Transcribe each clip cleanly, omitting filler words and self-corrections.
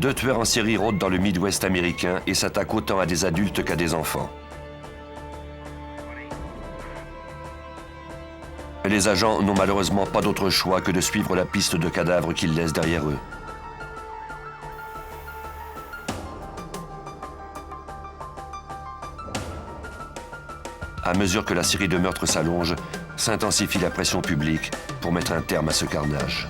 Deux tueurs en série rôdent dans le Midwest américain et s'attaquent autant à des adultes qu'à des enfants. Les agents n'ont malheureusement pas d'autre choix que de suivre la piste de cadavres qu'ils laissent derrière eux. À mesure que la série de meurtres s'allonge, s'intensifie la pression publique pour mettre un terme à ce carnage.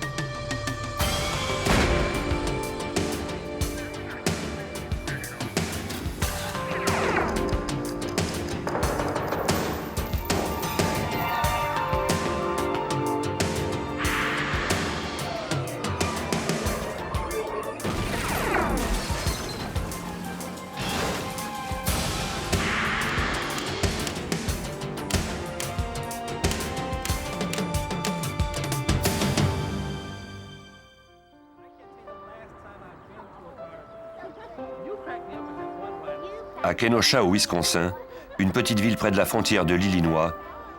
À Kenosha, au Wisconsin, une petite ville près de la frontière de l'Illinois,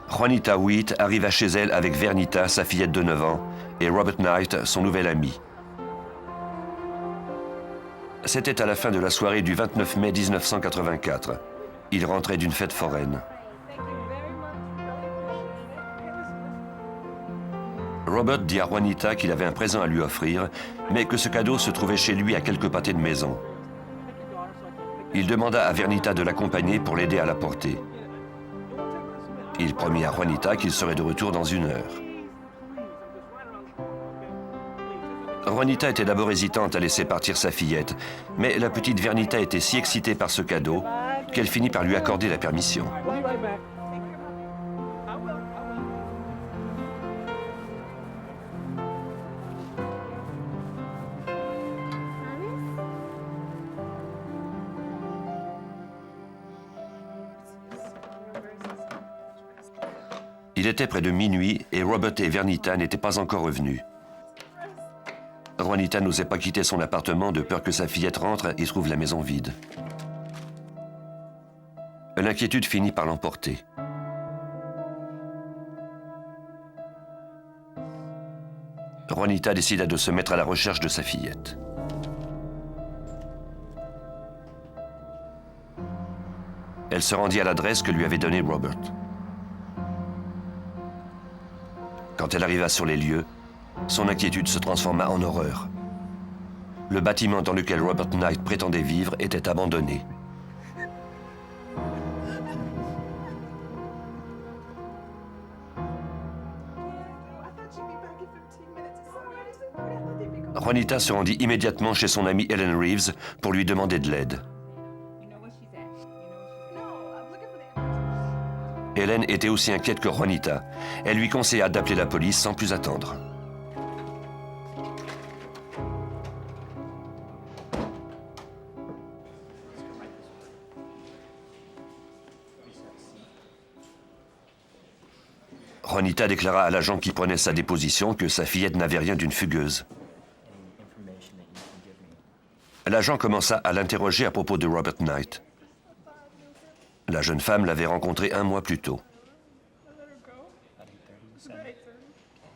Juanita Witt arriva chez elle avec Vernita, sa fillette de 9 ans, et Robert Knight, son nouvel ami. C'était à la fin de la soirée du 29 mai 1984. Il rentrait d'une fête foraine. Robert dit à Juanita qu'il avait un présent à lui offrir, mais que ce cadeau se trouvait chez lui à quelques pâtés de maison. Il demanda à Vernita de l'accompagner pour l'aider à la porter. Il promit à Juanita qu'il serait de retour dans 1 heure. Juanita était d'abord hésitante à laisser partir sa fillette, mais la petite Vernita était si excitée par ce cadeau qu'elle finit par lui accorder la permission. Il était près de minuit et Robert et Vernita n'étaient pas encore revenus. Juanita n'osait pas quitter son appartement de peur que sa fillette rentre et trouve la maison vide. L'inquiétude finit par l'emporter. Juanita décida de se mettre à la recherche de sa fillette. Elle se rendit à l'adresse que lui avait donnée Robert. Quand elle arriva sur les lieux, son inquiétude se transforma en horreur. Le bâtiment dans lequel Robert Knight prétendait vivre était abandonné. Juanita se rendit immédiatement chez son amie Ellen Reeves pour lui demander de l'aide. Hélène était aussi inquiète que Juanita. Elle lui conseilla d'appeler la police sans plus attendre. Juanita déclara à l'agent qui prenait sa déposition que sa fillette n'avait rien d'une fugueuse. L'agent commença à l'interroger à propos de Robert Knight. La jeune femme l'avait rencontré 1 mois plus tôt.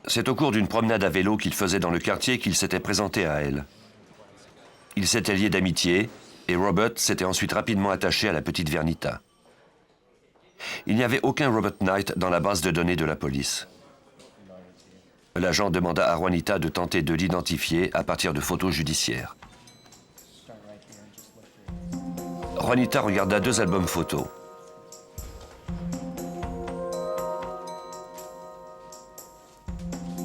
C'est au cours d'une promenade à vélo qu'il faisait dans le quartier qu'il s'était présenté à elle. Ils s'étaient liés d'amitié et Robert s'était ensuite rapidement attaché à la petite Vernita. Il n'y avait aucun Robert Knight dans la base de données de la police. L'agent demanda à Juanita de tenter de l'identifier à partir de photos judiciaires. Juanita regarda 2 albums photos.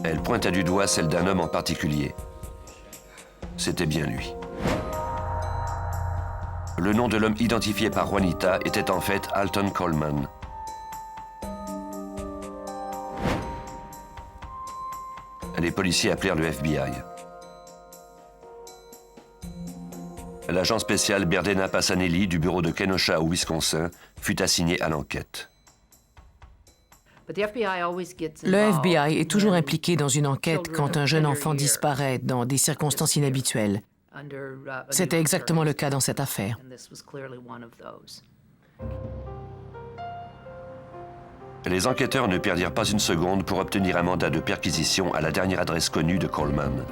Elle pointa du doigt celle d'un homme en particulier. C'était bien lui. Le nom de l'homme identifié par Juanita était en fait Alton Coleman. Les policiers appelèrent le FBI. L'agent spécial Berdena Passanelli du bureau de Kenosha au Wisconsin fut assigné à l'enquête. Le FBI est toujours impliqué dans une enquête quand un jeune enfant disparaît dans des circonstances inhabituelles. C'était exactement le cas dans cette affaire. Les enquêteurs ne perdirent pas une seconde pour obtenir un mandat de perquisition à la dernière adresse connue de Coleman.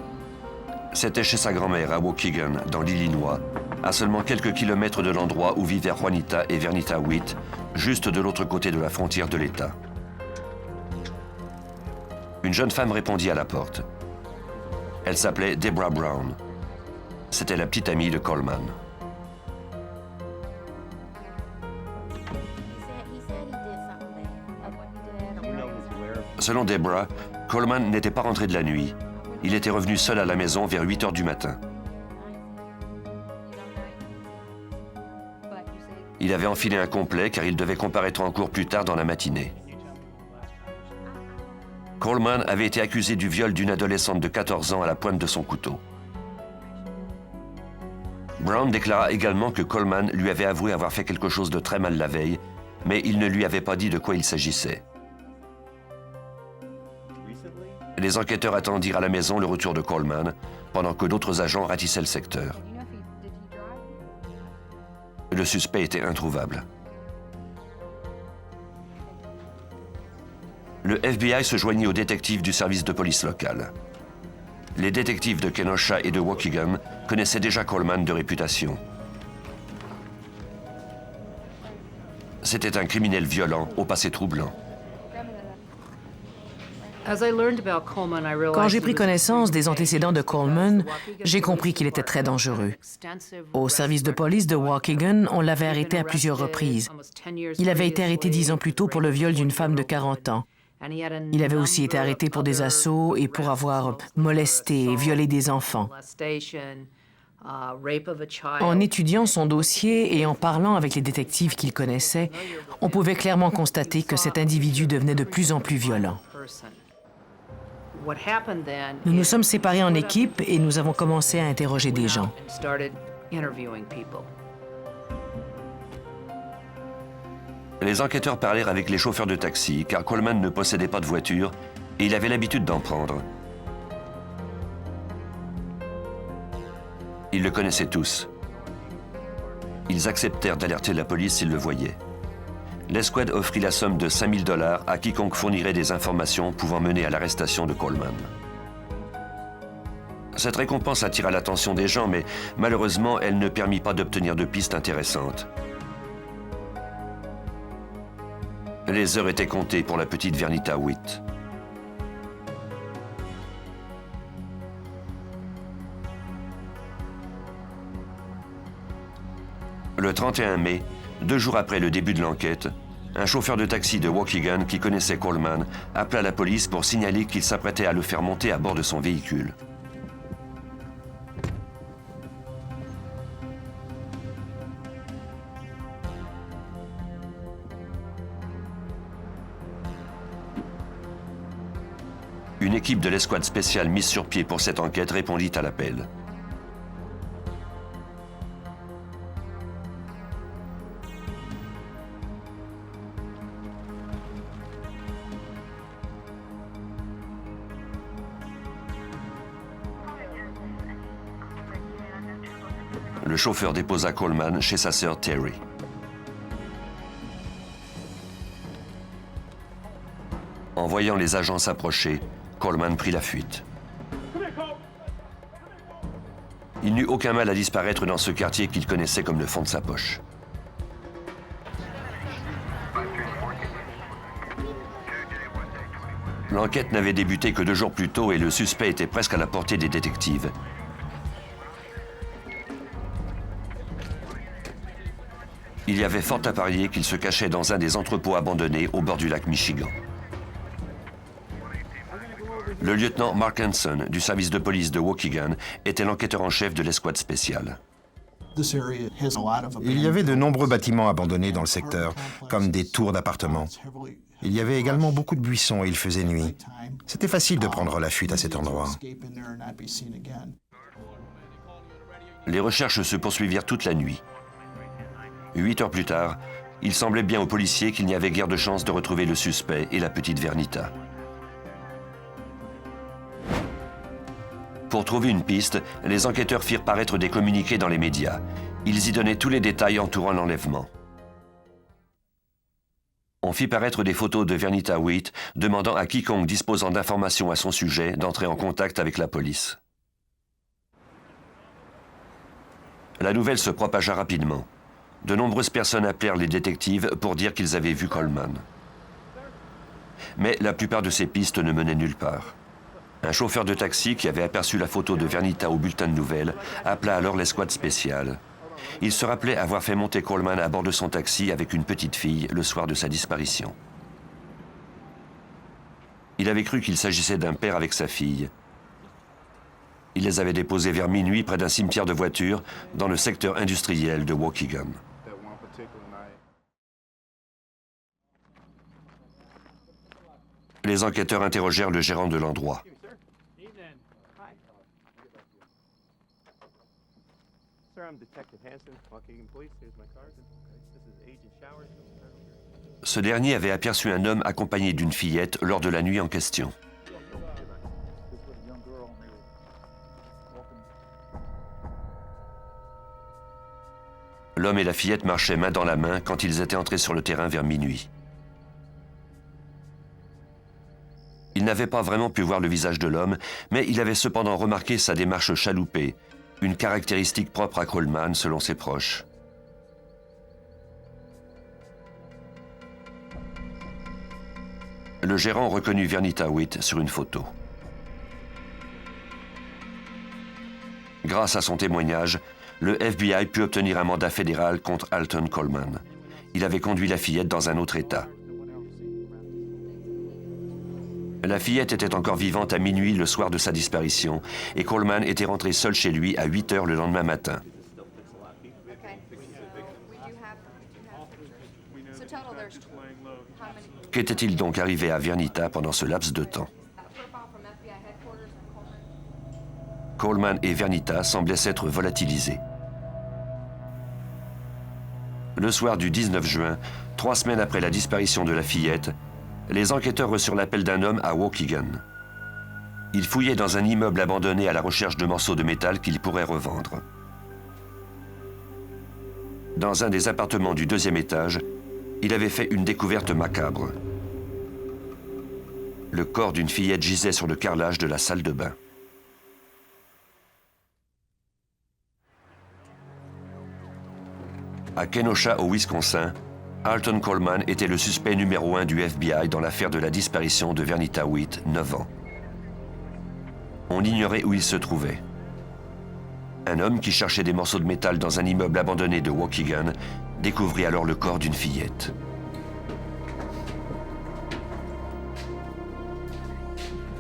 C'était chez sa grand-mère à Waukegan, dans l'Illinois, à seulement quelques kilomètres de l'endroit où vivaient Juanita et Vernita Witt, juste de l'autre côté de la frontière de l'État. Une jeune femme répondit à la porte. Elle s'appelait Deborah Brown. C'était la petite amie de Coleman. Selon Deborah, Coleman n'était pas rentré de la nuit. Il était revenu seul à la maison vers 8 heures du matin. Il avait enfilé un complet car il devait comparaître en cour plus tard dans la matinée. Coleman avait été accusé du viol d'une adolescente de 14 ans à la pointe de son couteau. Brown déclara également que Coleman lui avait avoué avoir fait quelque chose de très mal la veille, mais il ne lui avait pas dit de quoi il s'agissait. Les enquêteurs attendirent à la maison le retour de Coleman, pendant que d'autres agents ratissaient le secteur. Le suspect était introuvable. Le FBI se joignit aux détectives du service de police local. Les détectives de Kenosha et de Waukegan connaissaient déjà Coleman de réputation. C'était un criminel violent au passé troublant. Quand j'ai pris connaissance des antécédents de Coleman, j'ai compris qu'il était très dangereux. Au service de police de Waukegan, on l'avait arrêté à plusieurs reprises. Il avait été arrêté 10 ans plus tôt pour le viol d'une femme de 40 ans. Il avait aussi été arrêté pour des assauts et pour avoir molesté et violé des enfants. En étudiant son dossier et en parlant avec les détectives qu'il connaissait, on pouvait clairement constater que cet individu devenait de plus en plus violent. Nous nous sommes séparés en équipe et nous avons commencé à interroger des gens. Les enquêteurs parlèrent avec les chauffeurs de taxi, car Coleman ne possédait pas de voiture et il avait l'habitude d'en prendre. Ils le connaissaient tous. Ils acceptèrent d'alerter la police s'ils le voyaient. L'escouade offrit la somme de 5 000 $ à quiconque fournirait des informations pouvant mener à l'arrestation de Coleman. Cette récompense attira l'attention des gens, mais malheureusement, elle ne permit pas d'obtenir de pistes intéressantes. Les heures étaient comptées pour la petite Vernita Witt. Le 31 mai, 2 jours après le début de l'enquête, un chauffeur de taxi de Waukegan qui connaissait Coleman appela la police pour signaler qu'il s'apprêtait à le faire monter à bord de son véhicule. Une équipe de l'escouade spéciale mise sur pied pour cette enquête répondit à l'appel. Le chauffeur déposa Coleman chez sa sœur Terry. En voyant les agents s'approcher, Coleman prit la fuite. Il n'eut aucun mal à disparaître dans ce quartier qu'il connaissait comme le fond de sa poche. L'enquête n'avait débuté que 2 jours plus tôt et le suspect était presque à la portée des détectives. Il y avait fort à parier qu'il se cachait dans un des entrepôts abandonnés au bord du lac Michigan. Le lieutenant Mark Hanson, du service de police de Waukegan, était l'enquêteur en chef de l'escouade spéciale. Il y avait de nombreux bâtiments abandonnés dans le secteur, comme des tours d'appartements. Il y avait également beaucoup de buissons et il faisait nuit. C'était facile de prendre la fuite à cet endroit. Les recherches se poursuivirent toute la nuit. 8 heures plus tard, il semblait bien aux policiers qu'il n'y avait guère de chance de retrouver le suspect et la petite Vernita. Pour trouver une piste, les enquêteurs firent paraître des communiqués dans les médias. Ils y donnaient tous les détails entourant l'enlèvement. On fit paraître des photos de Vernita Witt, demandant à quiconque disposant d'informations à son sujet d'entrer en contact avec la police. La nouvelle se propagea rapidement. De nombreuses personnes appelèrent les détectives pour dire qu'ils avaient vu Coleman. Mais la plupart de ces pistes ne menaient nulle part. Un chauffeur de taxi qui avait aperçu la photo de Vernita au bulletin de nouvelles appela alors l'escouade spéciale. Il se rappelait avoir fait monter Coleman à bord de son taxi avec une petite fille le soir de sa disparition. Il avait cru qu'il s'agissait d'un père avec sa fille. Il les avait déposés vers minuit près d'un cimetière de voitures dans le secteur industriel de Waukegan. Les enquêteurs interrogèrent le gérant de l'endroit. Ce dernier avait aperçu un homme accompagné d'une fillette lors de la nuit en question. L'homme et la fillette marchaient main dans la main quand ils étaient entrés sur le terrain vers minuit. Il n'avait pas vraiment pu voir le visage de l'homme, mais il avait cependant remarqué sa démarche chaloupée, une caractéristique propre à Coleman selon ses proches. Le gérant reconnut Vernita Witt sur une photo. Grâce à son témoignage, le FBI put obtenir un mandat fédéral contre Alton Coleman. Il avait conduit la fillette dans un autre État. La fillette était encore vivante à minuit le soir de sa disparition et Coleman était rentré seul chez lui à 8 heures le lendemain matin. Qu'était-il donc arrivé à Vernita pendant ce laps de temps? Coleman et Vernita semblaient s'être volatilisés. Le soir du 19 juin, 3 semaines après la disparition de la fillette, les enquêteurs reçurent l'appel d'un homme à Waukegan. Il fouillait dans un immeuble abandonné à la recherche de morceaux de métal qu'il pourrait revendre. Dans un des appartements du 2e étage, il avait fait une découverte macabre. Le corps d'une fillette gisait sur le carrelage de la salle de bain. À Kenosha, au Wisconsin, Alton Coleman était le suspect numéro 1 du FBI dans l'affaire de la disparition de Vernita Witt, 9 ans. On ignorait où il se trouvait. Un homme qui cherchait des morceaux de métal dans un immeuble abandonné de Waukegan découvrit alors le corps d'une fillette.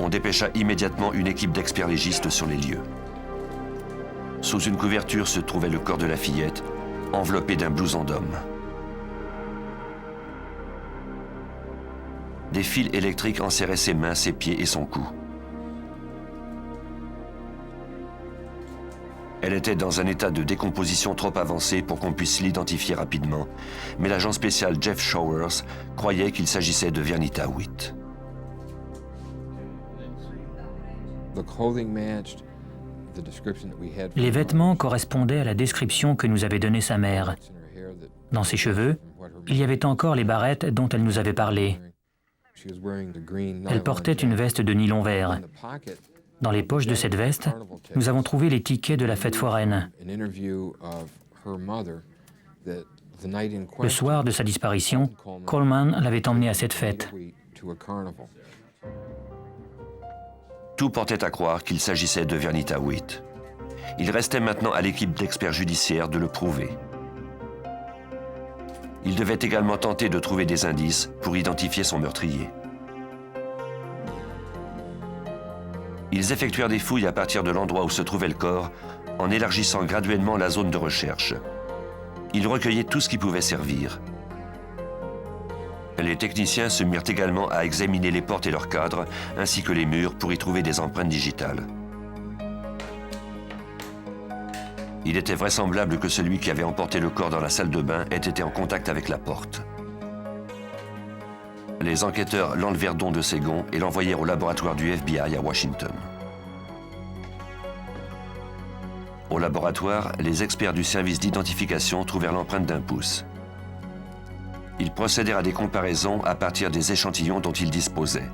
On dépêcha immédiatement une équipe d'experts légistes sur les lieux. Sous une couverture se trouvait le corps de la fillette, enveloppé d'un blouson d'homme. Des fils électriques enserraient ses mains, ses pieds et son cou. Elle était dans un état de décomposition trop avancé pour qu'on puisse l'identifier rapidement, mais l'agent spécial Jeff Showers croyait qu'il s'agissait de Vernita Witt. Les vêtements correspondaient à la description que nous avait donnée sa mère. Dans ses cheveux, il y avait encore les barrettes dont elle nous avait parlé. Elle portait une veste de nylon vert. Dans les poches de cette veste, nous avons trouvé les tickets de la fête foraine. Le soir de sa disparition, Coleman l'avait emmenée à cette fête. Tout portait à croire qu'il s'agissait de Vernita Witt. Il restait maintenant à l'équipe d'experts judiciaires de le prouver. Il devait également tenter de trouver des indices pour identifier son meurtrier. Ils effectuèrent des fouilles à partir de l'endroit où se trouvait le corps, en élargissant graduellement la zone de recherche. Ils recueillaient tout ce qui pouvait servir. Les techniciens se mirent également à examiner les portes et leurs cadres, ainsi que les murs pour y trouver des empreintes digitales. Il était vraisemblable que celui qui avait emporté le corps dans la salle de bain ait été en contact avec la porte. Les enquêteurs l'enlevèrent donc de ses gonds et l'envoyèrent au laboratoire du FBI à Washington. Au laboratoire, les experts du service d'identification trouvèrent l'empreinte d'un pouce. Ils procédèrent à des comparaisons à partir des échantillons dont ils disposaient.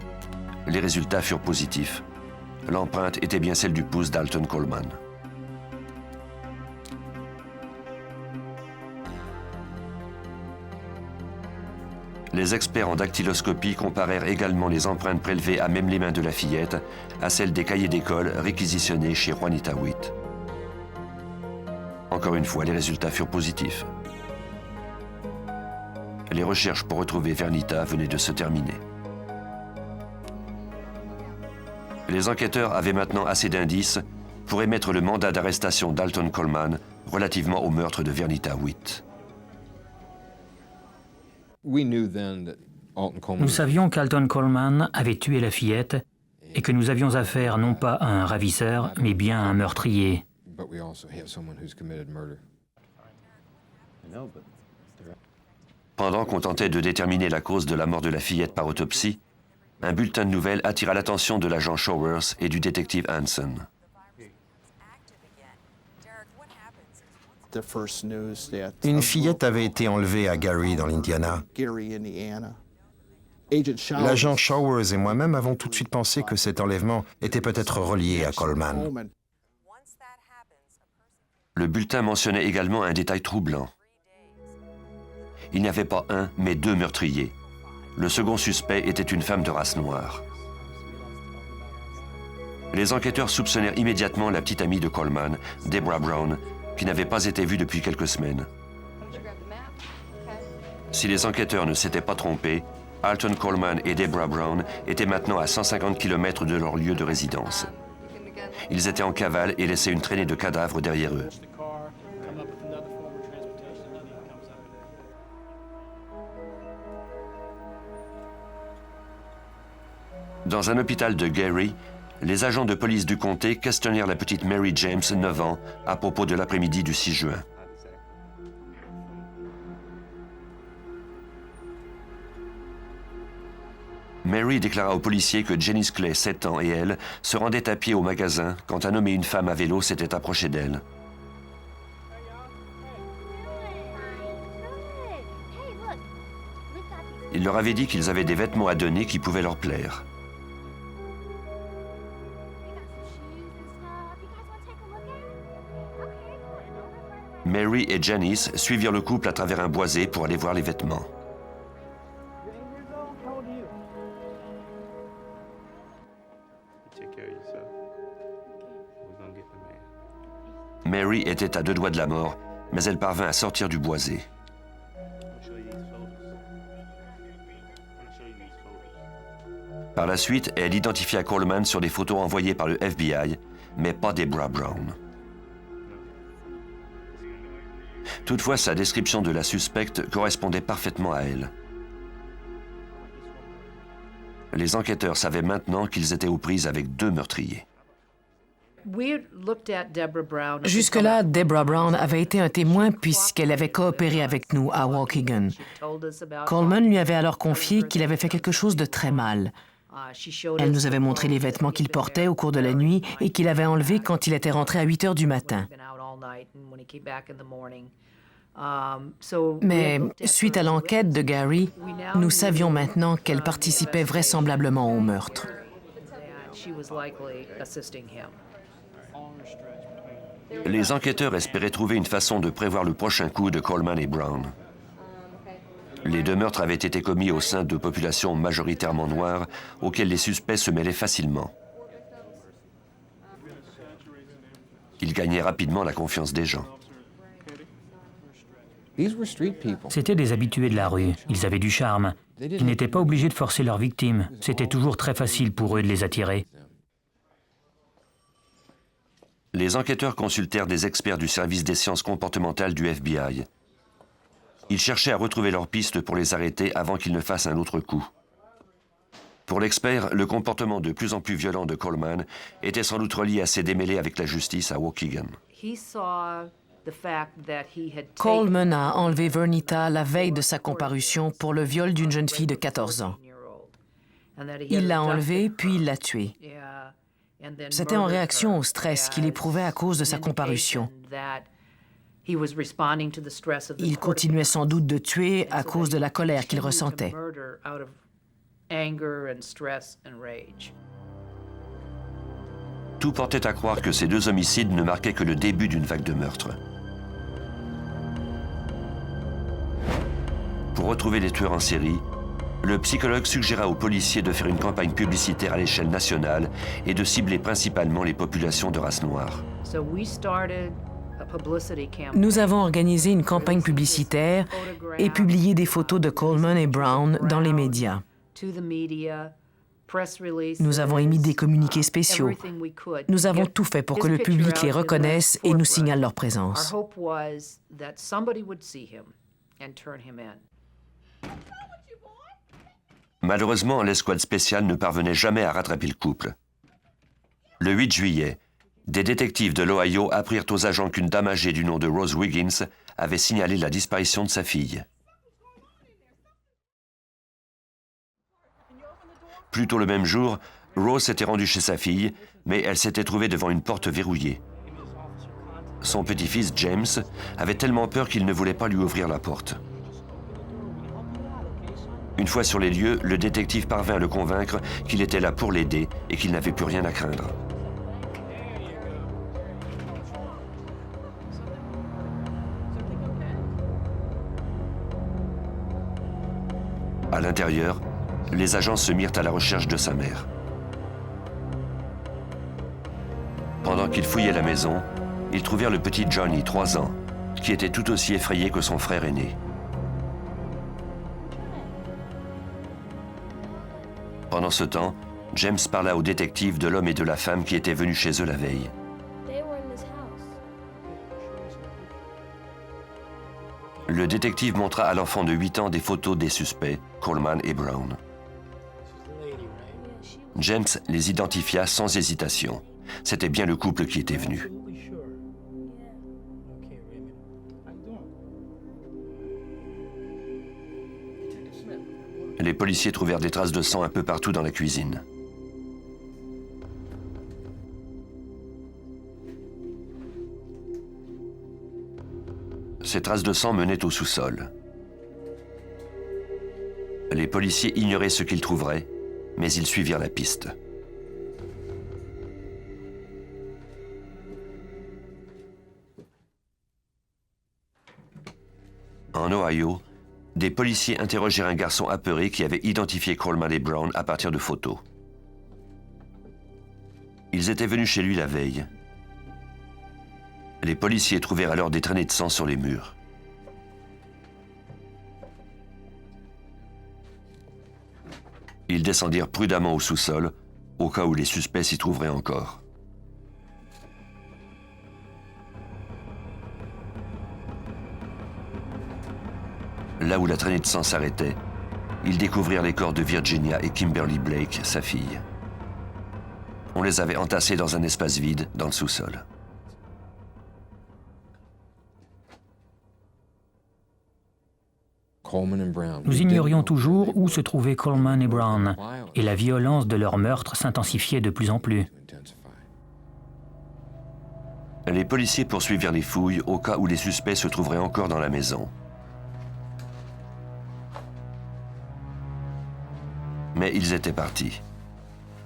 Les résultats furent positifs. L'empreinte était bien celle du pouce d'Alton Coleman. Les experts en dactyloscopie comparèrent également les empreintes prélevées à même les mains de la fillette à celles des cahiers d'école réquisitionnés chez Juanita Witt. Encore une fois, les résultats furent positifs. Les recherches pour retrouver Vernita venaient de se terminer. Les enquêteurs avaient maintenant assez d'indices pour émettre le mandat d'arrestation d'Alton Coleman relativement au meurtre de Vernita Witt. Nous savions qu'Alton Coleman avait tué la fillette et que nous avions affaire non pas à un ravisseur, mais bien à un meurtrier. Pendant qu'on tentait de déterminer la cause de la mort de la fillette par autopsie, un bulletin de nouvelles attira l'attention de l'agent Showers et du détective Hanson. Une fillette avait été enlevée à Gary, dans l'Indiana. L'agent Showers et moi-même avons tout de suite pensé que cet enlèvement était peut-être relié à Coleman. Le bulletin mentionnait également un détail troublant. Il n'y avait pas un, mais deux meurtriers. Le second suspect était une femme de race noire. Les enquêteurs soupçonnèrent immédiatement la petite amie de Coleman, Deborah Brown, qui n'avait pas été vue depuis quelques semaines. Si les enquêteurs ne s'étaient pas trompés, Alton Coleman et Deborah Brown étaient maintenant à 150 km de leur lieu de résidence. Ils étaient en cavale et laissaient une traînée de cadavres derrière eux. Dans un hôpital de Gary, les agents de police du comté questionnèrent la petite Mary James, 9 ans, à propos de l'après-midi du 6 juin. Mary déclara aux policiers que Janice Clay, 7 ans, et elle se rendaient à pied au magasin quand un homme et une femme à vélo s'étaient approchés d'elle. Il leur avait dit qu'ils avaient des vêtements à donner qui pouvaient leur plaire. Mary et Janice suivirent le couple à travers un boisé pour aller voir les vêtements. Mary était à 2 doigts de la mort, mais elle parvint à sortir du boisé. Par la suite, elle identifia Coleman sur des photos envoyées par le FBI, mais pas Deborah Brown. Toutefois, sa description de la suspecte correspondait parfaitement à elle. Les enquêteurs savaient maintenant qu'ils étaient aux prises avec 2 meurtriers. Jusque-là, Deborah Brown avait été un témoin puisqu'elle avait coopéré avec nous à Waukegan. Coleman lui avait alors confié qu'il avait fait quelque chose de très mal. Elle nous avait montré les vêtements qu'il portait au cours de la nuit et qu'il avait enlevés quand il était rentré à 8 heures du matin. Mais suite à l'enquête de Gary, nous savions maintenant qu'elle participait vraisemblablement au meurtre. Les enquêteurs espéraient trouver une façon de prévoir le prochain coup de Coleman et Brown. Les 2 meurtres avaient été commis au sein de populations majoritairement noires auxquelles les suspects se mêlaient facilement. Ils gagnaient rapidement la confiance des gens. C'étaient des habitués de la rue. Ils avaient du charme. Ils n'étaient pas obligés de forcer leurs victimes. C'était toujours très facile pour eux de les attirer. Les enquêteurs consultèrent des experts du service des sciences comportementales du FBI. Ils cherchaient à retrouver leurs pistes pour les arrêter avant qu'ils ne fassent un autre coup. Pour l'expert, le comportement de plus en plus violent de Coleman était sans doute relié à ses démêlés avec la justice à Waukegan. Coleman a enlevé Vernita la veille de sa comparution pour le viol d'une jeune fille de 14 ans. Il l'a enlevée, puis il l'a tuée. C'était en réaction au stress qu'il éprouvait à cause de sa comparution. Il continuait sans doute de tuer à cause de la colère qu'il ressentait. Tout portait à croire que ces 2 homicides ne marquaient que le début d'une vague de meurtres. Pour retrouver les tueurs en série, le psychologue suggéra aux policiers de faire une campagne publicitaire à l'échelle nationale et de cibler principalement les populations de race noire. Nous avons organisé une campagne publicitaire et publié des photos de Coleman et Brown dans les médias. Nous avons émis des communiqués spéciaux. Nous avons tout fait pour que le public les reconnaisse et nous signale leur présence. Malheureusement, l'escouade spéciale ne parvenait jamais à rattraper le couple. Le 8 juillet, des détectives de l'Ohio apprirent aux agents qu'une dame âgée du nom de Rose Wiggins avait signalé la disparition de sa fille. Plus tôt le même jour, Rose s'était rendue chez sa fille, mais elle s'était trouvée devant une porte verrouillée. Son petit-fils, James, avait tellement peur qu'il ne voulait pas lui ouvrir la porte. Une fois sur les lieux, le détective parvint à le convaincre qu'il était là pour l'aider et qu'il n'avait plus rien à craindre. À l'intérieur, les agents se mirent à la recherche de sa mère. Pendant qu'ils fouillaient la maison, ils trouvèrent le petit Johnny, 3 ans, qui était tout aussi effrayé que son frère aîné. Pendant ce temps, James parla au détective de l'homme et de la femme qui étaient venus chez eux la veille. Le détective montra à l'enfant de 8 ans des photos des suspects, Coleman et Brown. James les identifia sans hésitation. C'était bien le couple qui était venu. Les policiers trouvèrent des traces de sang un peu partout dans la cuisine. Ces traces de sang menaient au sous-sol. Les policiers ignoraient ce qu'ils trouveraient, mais ils suivirent la piste. En Ohio, des policiers interrogèrent un garçon apeuré qui avait identifié Coleman et Brown à partir de photos. Ils étaient venus chez lui la veille. Les policiers trouvèrent alors des traînées de sang sur les murs. Ils descendirent prudemment au sous-sol, au cas où les suspects s'y trouveraient encore. Là où la traînée de sang s'arrêtait, ils découvrirent les corps de Virginia et Kimberly Blake, sa fille. On les avait entassés dans un espace vide dans le sous-sol. Nous ignorions toujours où se trouvaient Coleman et Brown, et la violence de leur meurtre s'intensifiait de plus en plus. Les policiers poursuivirent les fouilles au cas où les suspects se trouveraient encore dans la maison. Mais ils étaient partis.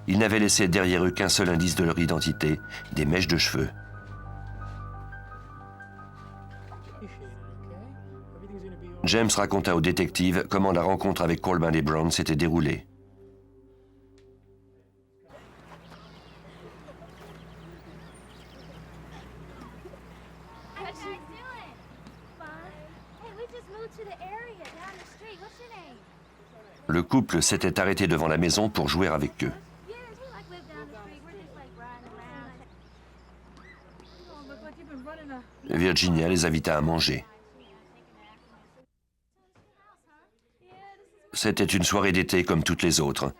Ils n'avaient laissé derrière eux qu'un seul indice de leur identité, des mèches de cheveux. James raconta au détective comment la rencontre avec Coleman et Brown s'était déroulée. Le couple s'était arrêté devant la maison pour jouer avec eux. Virginia les invita à manger. C'était une soirée d'été comme toutes les autres.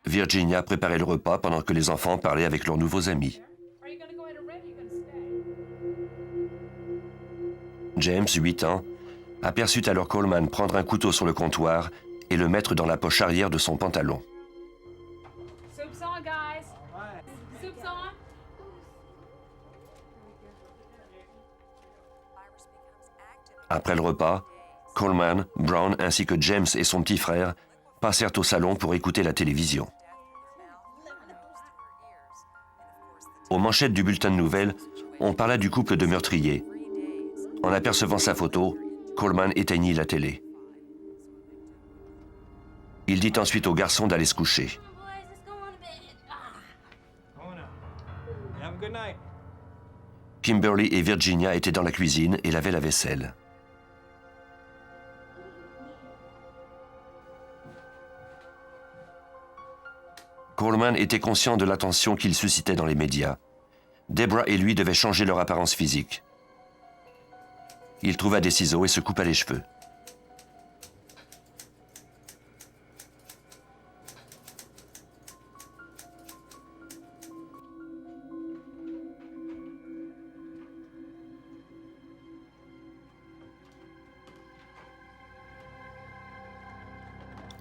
Virginia préparait le repas pendant que les enfants parlaient avec leurs nouveaux amis. James, 8 ans, aperçut alors Coleman prendre un couteau sur le comptoir et le mettre dans la poche arrière de son pantalon. Après le repas, Coleman, Brown ainsi que James et son petit frère passèrent au salon pour écouter la télévision. Aux manchettes du bulletin de nouvelles, on parla du couple de meurtriers. En apercevant sa photo, Coleman éteignit la télé. Il dit ensuite au garçon d'aller se coucher. Kimberly et Virginia étaient dans la cuisine et lavaient la vaisselle. Coleman était conscient de l'attention qu'il suscitait dans les médias. Deborah et lui devaient changer leur apparence physique. Il trouva des ciseaux et se coupa les cheveux.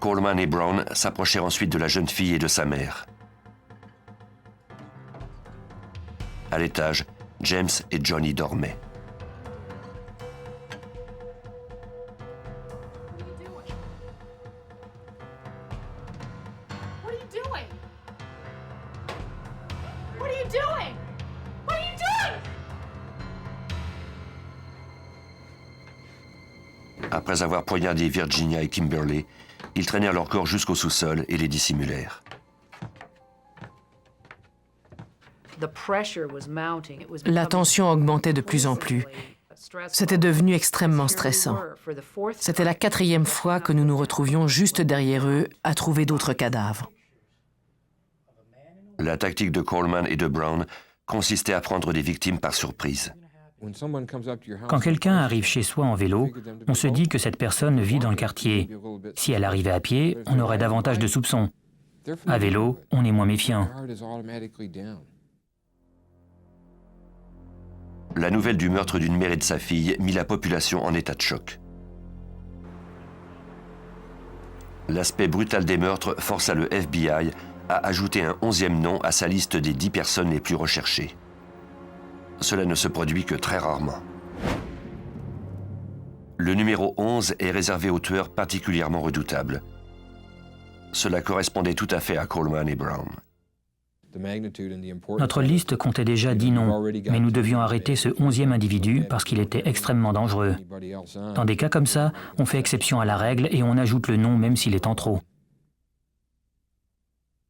Coleman et Brown s'approchèrent ensuite de la jeune fille et de sa mère. À l'étage, James et Johnny dormaient. Après avoir poignardé Virginia et Kimberly, ils traînèrent leur corps jusqu'au sous-sol et les dissimulèrent. La tension augmentait de plus en plus. C'était devenu extrêmement stressant. C'était la 4e fois que nous nous retrouvions juste derrière eux à trouver d'autres cadavres. La tactique de Coleman et de Brown consistait à prendre des victimes par surprise. Quand quelqu'un arrive chez soi en vélo, on se dit que cette personne vit dans le quartier. Si elle arrivait à pied, on aurait davantage de soupçons. À vélo, on est moins méfiant. La nouvelle du meurtre d'une mère et de sa fille mit la population en état de choc. L'aspect brutal des meurtres força le FBI à ajouter un 11e nom à sa liste des 10 personnes les plus recherchées. Cela ne se produit que très rarement. Le numéro 11 est réservé aux tueurs particulièrement redoutables. Cela correspondait tout à fait à Coleman et Brown. Notre liste comptait déjà 10 noms, mais nous devions arrêter ce 11e individu parce qu'il était extrêmement dangereux. Dans des cas comme ça, on fait exception à la règle et on ajoute le nom même s'il est en trop.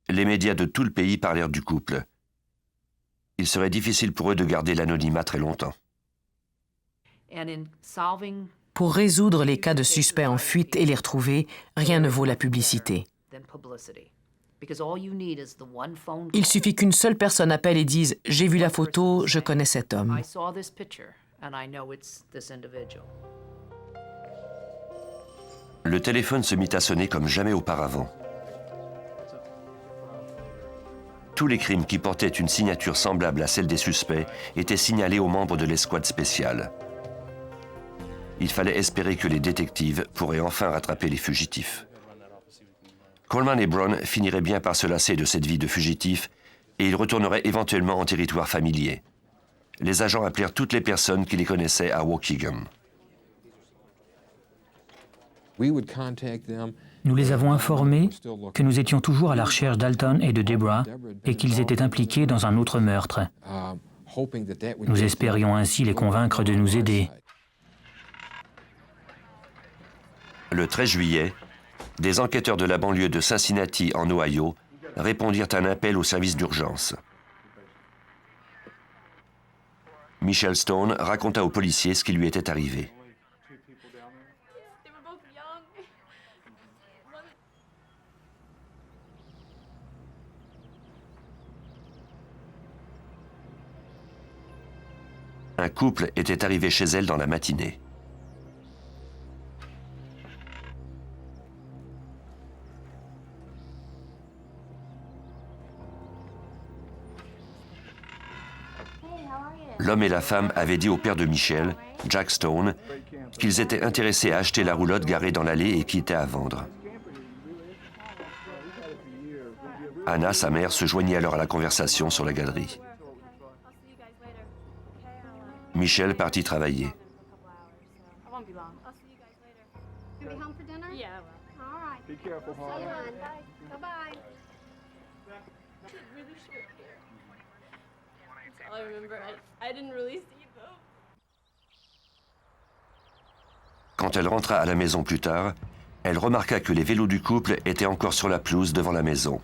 Les médias de tout le pays parlèrent du couple. Il serait difficile pour eux de garder l'anonymat très longtemps. Pour résoudre les cas de suspects en fuite et les retrouver, rien ne vaut la publicité. Il suffit qu'une seule personne appelle et dise « J'ai vu la photo, je connais cet homme ». Le téléphone se mit à sonner comme jamais auparavant. Tous les crimes qui portaient une signature semblable à celle des suspects étaient signalés aux membres de l'escouade spéciale. Il fallait espérer que les détectives pourraient enfin rattraper les fugitifs. Coleman et Brown finiraient bien par se lasser de cette vie de fugitif et ils retourneraient éventuellement en territoire familier. Les agents appelèrent toutes les personnes qui les connaissaient à Waukegan. Nous les avons informés que nous étions toujours à la recherche d'Alton et de Deborah et qu'ils étaient impliqués dans un autre meurtre. Nous espérions ainsi les convaincre de nous aider. Le 13 juillet, des enquêteurs de la banlieue de Cincinnati, en Ohio, répondirent à un appel au service d'urgence. Michelle Stone raconta aux policiers ce qui lui était arrivé. Un couple était arrivé chez elle dans la matinée. L'homme et la femme avaient dit au père de Michelle, Jack Stone, qu'ils étaient intéressés à acheter la roulotte garée dans l'allée et qui était à vendre. Anna, sa mère, se joignit alors à la conversation sur la galerie. Michelle partit travailler. Quand elle rentra à la maison plus tard, Elle remarqua que les vélos du couple étaient encore sur la pelouse devant la maison.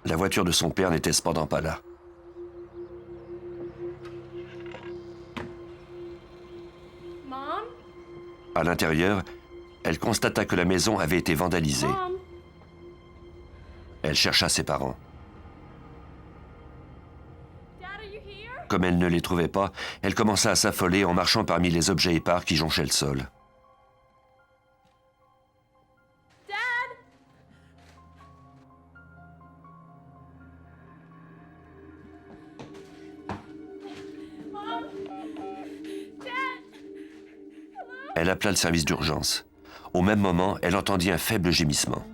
La voiture de son père n'était cependant pas là. À l'intérieur, elle constata que la maison avait été vandalisée. Elle chercha ses parents. Comme elle ne les trouvait pas, elle commença à s'affoler en marchant parmi les objets épars qui jonchaient le sol. Elle appela le service d'urgence. Au même moment, elle entendit un faible gémissement.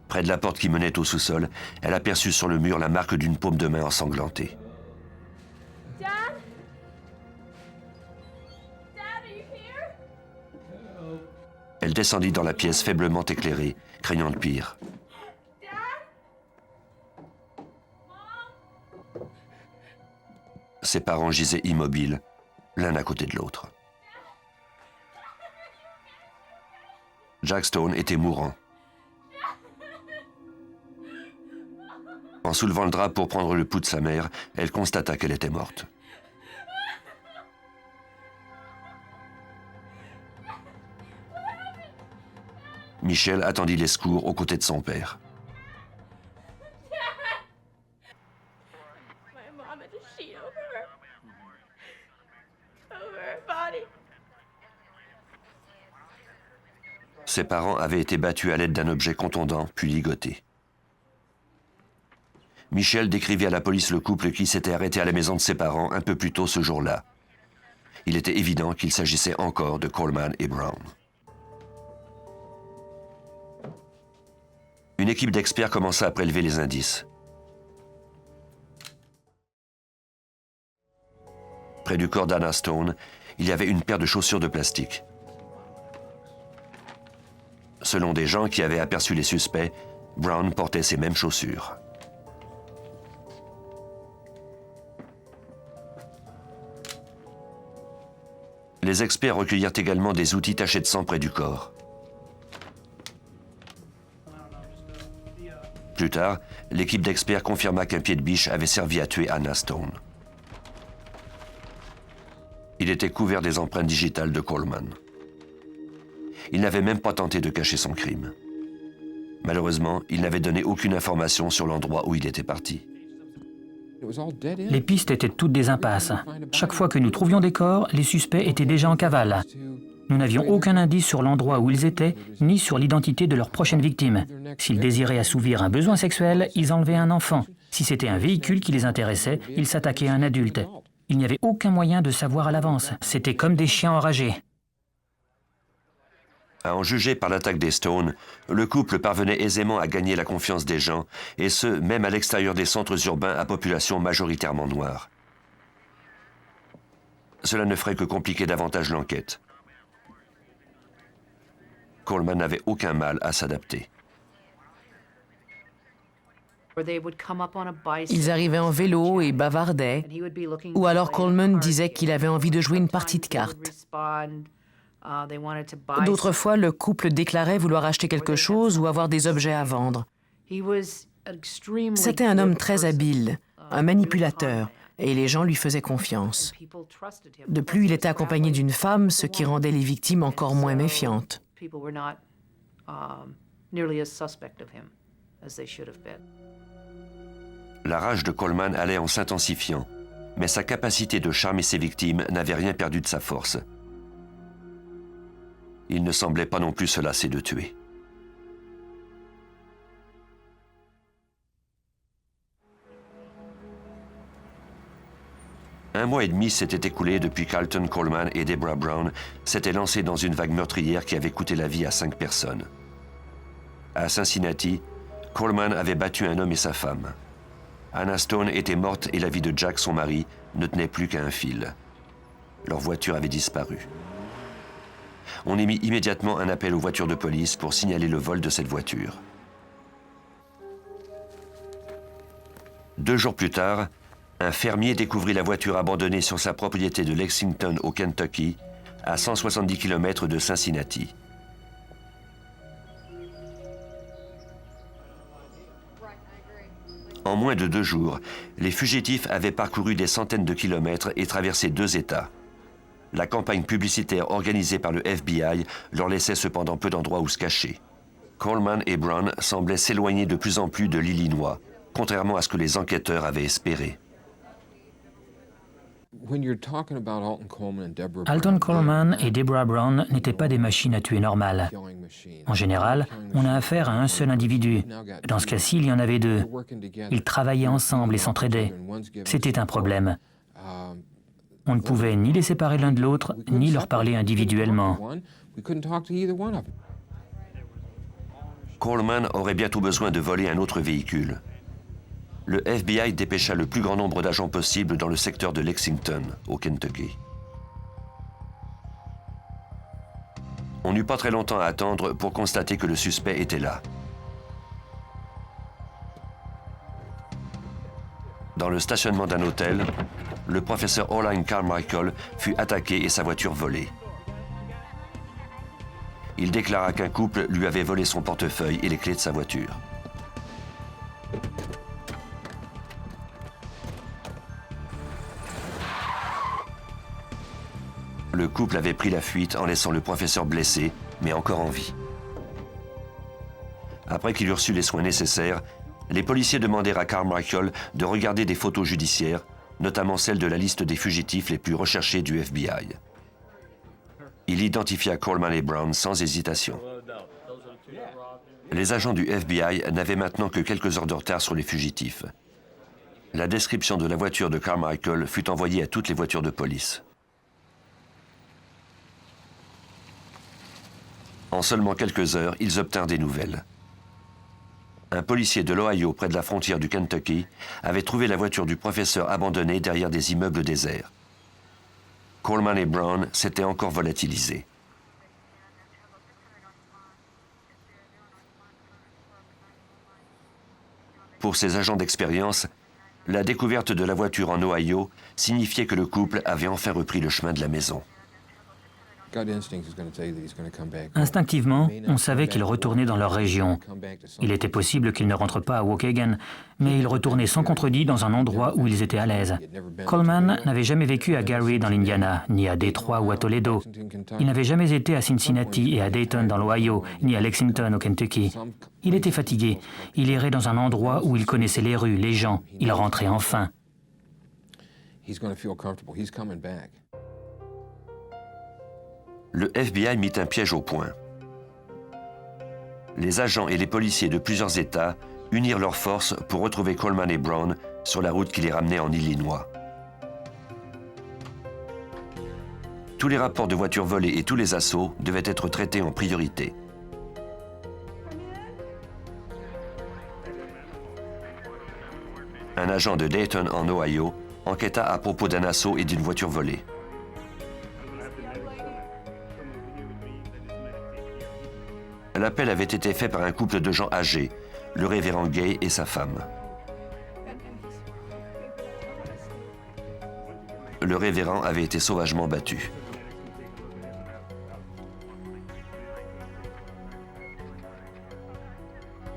Près de la porte qui menait au sous-sol, elle aperçut sur le mur la marque d'une paume de main ensanglantée. Elle descendit dans la pièce faiblement éclairée, craignant le pire. Ses parents gisaient immobiles, l'un à côté de l'autre. Jack Stone était mourant. En soulevant le drap pour prendre le pouls de sa mère, elle constata qu'elle était morte. Michelle attendit les secours aux côtés de son père. Ses parents avaient été battus à l'aide d'un objet contondant, puis ligotés. Michelle décrivit à la police le couple qui s'était arrêté à la maison de ses parents un peu plus tôt ce jour-là. Il était évident qu'il s'agissait encore de Coleman et Brown. Une équipe d'experts commença à prélever les indices. Près du corps d'Anna Stone, il y avait une paire de chaussures de plastique. Selon des gens qui avaient aperçu les suspects, Brown portait ces mêmes chaussures. Les experts recueillirent également des outils tachés de sang près du corps. Plus tard, l'équipe d'experts confirma qu'un pied de biche avait servi à tuer Anna Stone. Il était couvert des empreintes digitales de Coleman. Il n'avait même pas tenté de cacher son crime. Malheureusement, il n'avait donné aucune information sur l'endroit où il était parti. Les pistes étaient toutes des impasses. Chaque fois que nous trouvions des corps, les suspects étaient déjà en cavale. Nous n'avions aucun indice sur l'endroit où ils étaient, ni sur l'identité de leur prochaine victime. S'ils désiraient assouvir un besoin sexuel, ils enlevaient un enfant. Si c'était un véhicule qui les intéressait, ils s'attaquaient à un adulte. Il n'y avait aucun moyen de savoir à l'avance. C'était comme des chiens enragés. À en juger par l'attaque des Stone, le couple parvenait aisément à gagner la confiance des gens, et ce, même à l'extérieur des centres urbains à population majoritairement noire. Cela ne ferait que compliquer davantage l'enquête. Coleman n'avait aucun mal à s'adapter. Ils arrivaient en vélo et bavardaient, ou alors Coleman disait qu'il avait envie de jouer une partie de cartes. D'autres fois, le couple déclarait vouloir acheter quelque chose ou avoir des objets à vendre. C'était un homme très habile, un manipulateur, et les gens lui faisaient confiance. De plus, il était accompagné d'une femme, ce qui rendait les victimes encore moins méfiantes. La rage de Coleman allait en s'intensifiant, mais sa capacité de charmer ses victimes n'avait rien perdu de sa force. Il ne semblait pas non plus se lasser de tuer. Un mois et demi s'était écoulé depuis qu'Alton Coleman et Deborah Brown s'étaient lancés dans une vague meurtrière qui avait coûté la vie à 5 personnes. À Cincinnati, Coleman avait battu un homme et sa femme. Anna Stone était morte et la vie de Jack, son mari, ne tenait plus qu'à un fil. Leur voiture avait disparu. On émit immédiatement un appel aux voitures de police pour signaler le vol de cette voiture. 2 jours plus tard, un fermier découvrit la voiture abandonnée sur sa propriété de Lexington au Kentucky, à 170 km de Cincinnati. En moins de 2 jours, les fugitifs avaient parcouru des centaines de kilomètres et traversé 2 États. La campagne publicitaire organisée par le FBI leur laissait cependant peu d'endroits où se cacher. Coleman et Brown semblaient s'éloigner de plus en plus de l'Illinois, contrairement à ce que les enquêteurs avaient espéré. Alton Coleman et Deborah Brown n'étaient pas des machines à tuer normales. En général, on a affaire à un seul individu. Dans ce cas-ci, il y en avait 2. Ils travaillaient ensemble et s'entraidaient. C'était un problème. On ne pouvait ni les séparer l'un de l'autre, ni leur parler individuellement. Coleman aurait bientôt besoin de voler un autre véhicule. Le FBI dépêcha le plus grand nombre d'agents possible dans le secteur de Lexington, au Kentucky. On n'eut pas très longtemps à attendre pour constater que le suspect était là. Dans le stationnement d'un hôtel, le professeur Oline Carmichael fut attaqué et sa voiture volée. Il déclara qu'un couple lui avait volé son portefeuille et les clés de sa voiture. Le couple avait pris la fuite en laissant le professeur blessé, mais encore en vie. Après qu'il eut reçu les soins nécessaires, les policiers demandèrent à Carmichael de regarder des photos judiciaires, notamment celles de la liste des fugitifs les plus recherchés du FBI. Il identifia Coleman et Brown sans hésitation. Les agents du FBI n'avaient maintenant que quelques heures de retard sur les fugitifs. La description de la voiture de Carmichael fut envoyée à toutes les voitures de police. En seulement quelques heures, ils obtinrent des nouvelles. Un policier de l'Ohio, près de la frontière du Kentucky, avait trouvé la voiture du professeur abandonnée derrière des immeubles déserts. Coleman et Brown s'étaient encore volatilisés. Pour ces agents d'expérience, la découverte de la voiture en Ohio signifiait que le couple avait enfin repris le chemin de la maison. Instinctivement, on savait qu'ils retournaient dans leur région. Il était possible qu'ils ne rentrent pas à Waukegan, mais ils retournaient sans contredit dans un endroit où ils étaient à l'aise. Coleman n'avait jamais vécu à Gary dans l'Indiana, ni à Détroit ou à Toledo. Il n'avait jamais été à Cincinnati et à Dayton dans l'Ohio, ni à Lexington au Kentucky. Il était fatigué. Il errait dans un endroit où il connaissait les rues, les gens. Il rentrait enfin. Le FBI mit un piège au point. Les agents et les policiers de plusieurs États unirent leurs forces pour retrouver Coleman et Brown sur la route qui les ramenait en Illinois. Tous les rapports de voitures volées et tous les assauts devaient être traités en priorité. Un agent de Dayton en Ohio enquêta à propos d'un assaut et d'une voiture volée. L'appel avait été fait par un couple de gens âgés, le révérend Gay et sa femme. Le révérend avait été sauvagement battu.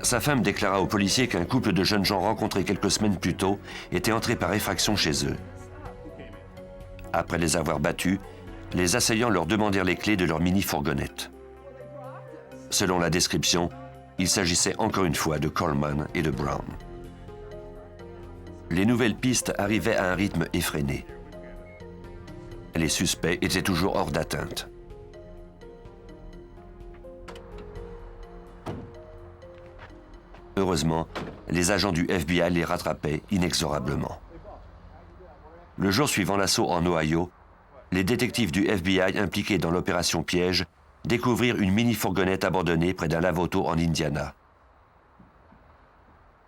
Sa femme déclara aux policiers qu'un couple de jeunes gens rencontrés quelques semaines plus tôt était entré par effraction chez eux. Après les avoir battus, les assaillants leur demandèrent les clés de leur mini-fourgonnette. Selon la description, il s'agissait encore une fois de Coleman et de Brown. Les nouvelles pistes arrivaient à un rythme effréné. Les suspects étaient toujours hors d'atteinte. Heureusement, les agents du FBI les rattrapaient inexorablement. Le jour suivant l'assaut en Ohio, les détectives du FBI impliqués dans l'opération Piège découvrirent une mini-fourgonnette abandonnée près d'un lave-auto en Indiana.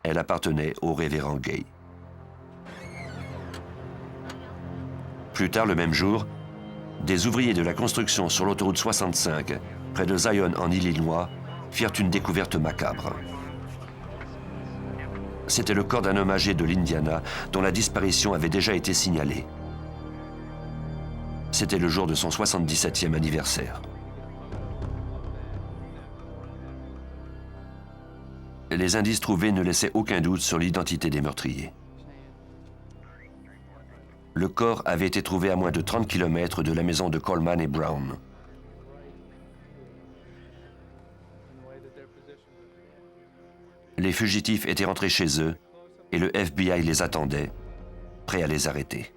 Elle appartenait au révérend Gay. Plus tard le même jour, des ouvriers de la construction sur l'autoroute 65, près de Zion en Illinois, firent une découverte macabre. C'était le corps d'un homme âgé de l'Indiana dont la disparition avait déjà été signalée. C'était le jour de son 77e anniversaire. Les indices trouvés ne laissaient aucun doute sur l'identité des meurtriers. Le corps avait été trouvé à moins de 30 km de la maison de Coleman et Brown. Les fugitifs étaient rentrés chez eux et le FBI les attendait, prêt à les arrêter.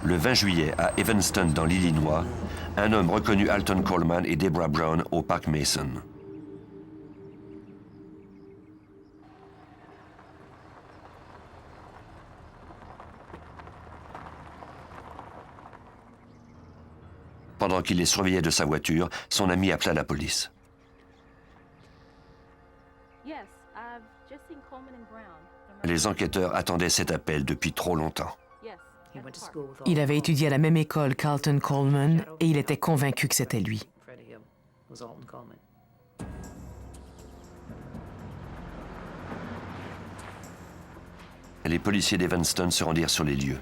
Le 20 juillet, à Evanston, dans l'Illinois, un homme reconnut Alton Coleman et Deborah Brown au parc Mason. Pendant qu'il les surveillait de sa voiture, son ami appela la police. Les enquêteurs attendaient cet appel depuis trop longtemps. Il avait étudié à la même école qu'Alton Coleman et il était convaincu que c'était lui. Les policiers d'Evanston se rendirent sur les lieux.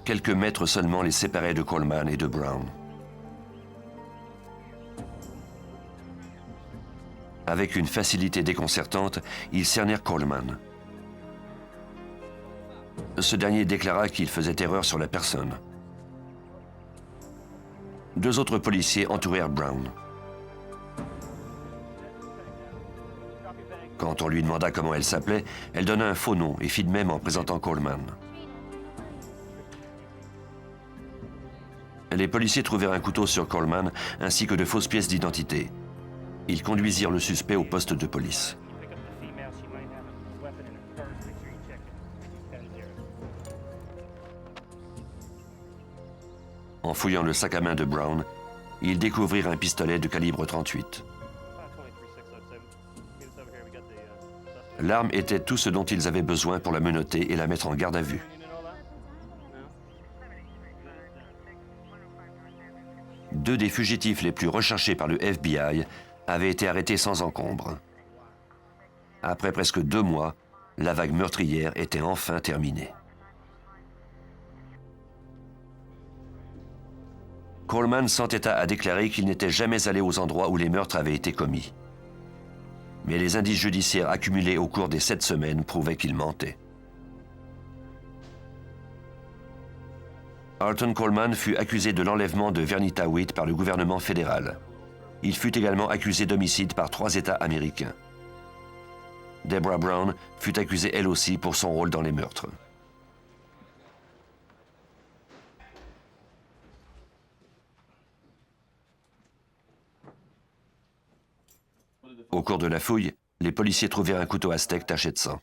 Quelques mètres seulement les séparaient de Coleman et de Brown. Avec une facilité déconcertante, ils cernèrent Coleman. Ce dernier déclara qu'il faisait erreur sur la personne. Deux autres policiers entourèrent Brown. Quand on lui demanda comment elle s'appelait, elle donna un faux nom et fit de même en présentant Coleman. Les policiers trouvèrent un couteau sur Coleman ainsi que de fausses pièces d'identité. Ils conduisirent le suspect au poste de police. En fouillant le sac à main de Brown, ils découvrirent un pistolet de calibre 38. L'arme était tout ce dont ils avaient besoin pour la menotter et la mettre en garde à vue. Deux des fugitifs les plus recherchés par le FBI avaient été arrêtés sans encombre. Après presque 2 mois, la vague meurtrière était enfin terminée. Coleman s'entêta à déclarer qu'il n'était jamais allé aux endroits où les meurtres avaient été commis. Mais les indices judiciaires accumulés au cours des 7 semaines prouvaient qu'il mentait. Alton Coleman fut accusé de l'enlèvement de Vernita Witt par le gouvernement fédéral. Il fut également accusé d'homicide par 3 États américains. Deborah Brown fut accusée elle aussi pour son rôle dans les meurtres. Au cours de la fouille, les policiers trouvèrent un couteau aztèque taché de sang.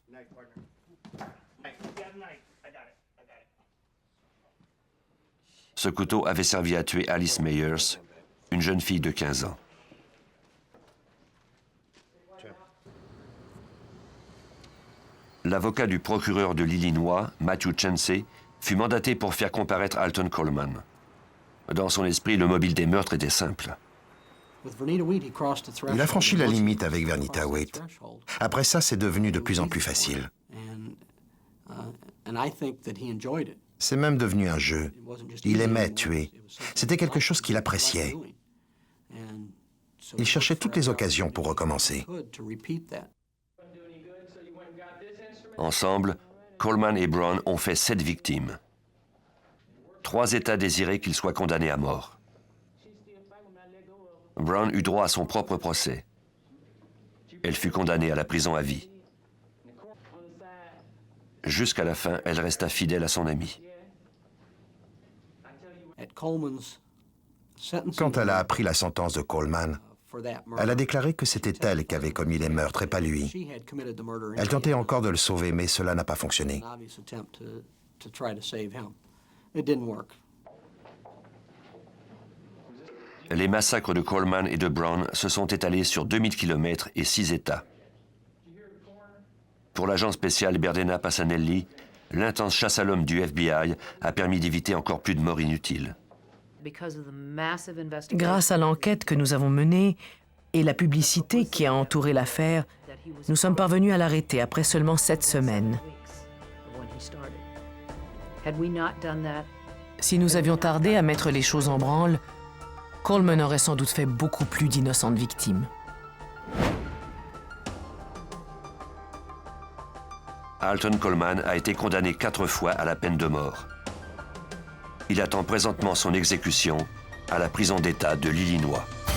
Ce couteau avait servi à tuer Alice Myers, une jeune fille de 15 ans. L'avocat du procureur de l'Illinois, Matthew Chancey, fut mandaté pour faire comparaître Alton Coleman. Dans son esprit, le mobile des meurtres était simple. Il a franchi la limite avec Vernita Witt. Après ça, c'est devenu de plus en plus facile. C'est même devenu un jeu. Il aimait tuer. C'était quelque chose qu'il appréciait. Il cherchait toutes les occasions pour recommencer. Ensemble, Coleman et Brown ont fait 7 victimes. 3 États désiraient qu'il soit condamné à mort. Brown eut droit à son propre procès. Elle fut condamnée à la prison à vie. Jusqu'à la fin, elle resta fidèle à son ami. Quand elle a appris la sentence de Coleman, elle a déclaré que c'était elle qui avait commis les meurtres et pas lui. Elle tentait encore de le sauver, mais cela n'a pas fonctionné. les massacres de Coleman et de Brown se sont étalés sur 2000 km et 6 États. Pour l'agent spécial Berdena Passanelli, l'intense chasse à l'homme du FBI a permis d'éviter encore plus de morts inutiles. Grâce à l'enquête que nous avons menée et la publicité qui a entouré l'affaire, nous sommes parvenus à l'arrêter après seulement 7 semaines. Si nous avions tardé à mettre les choses en branle, Coleman aurait sans doute fait beaucoup plus d'innocentes victimes. Alton Coleman a été condamné 4 fois à la peine de mort. Il attend présentement son exécution à la prison d'État de l'Illinois.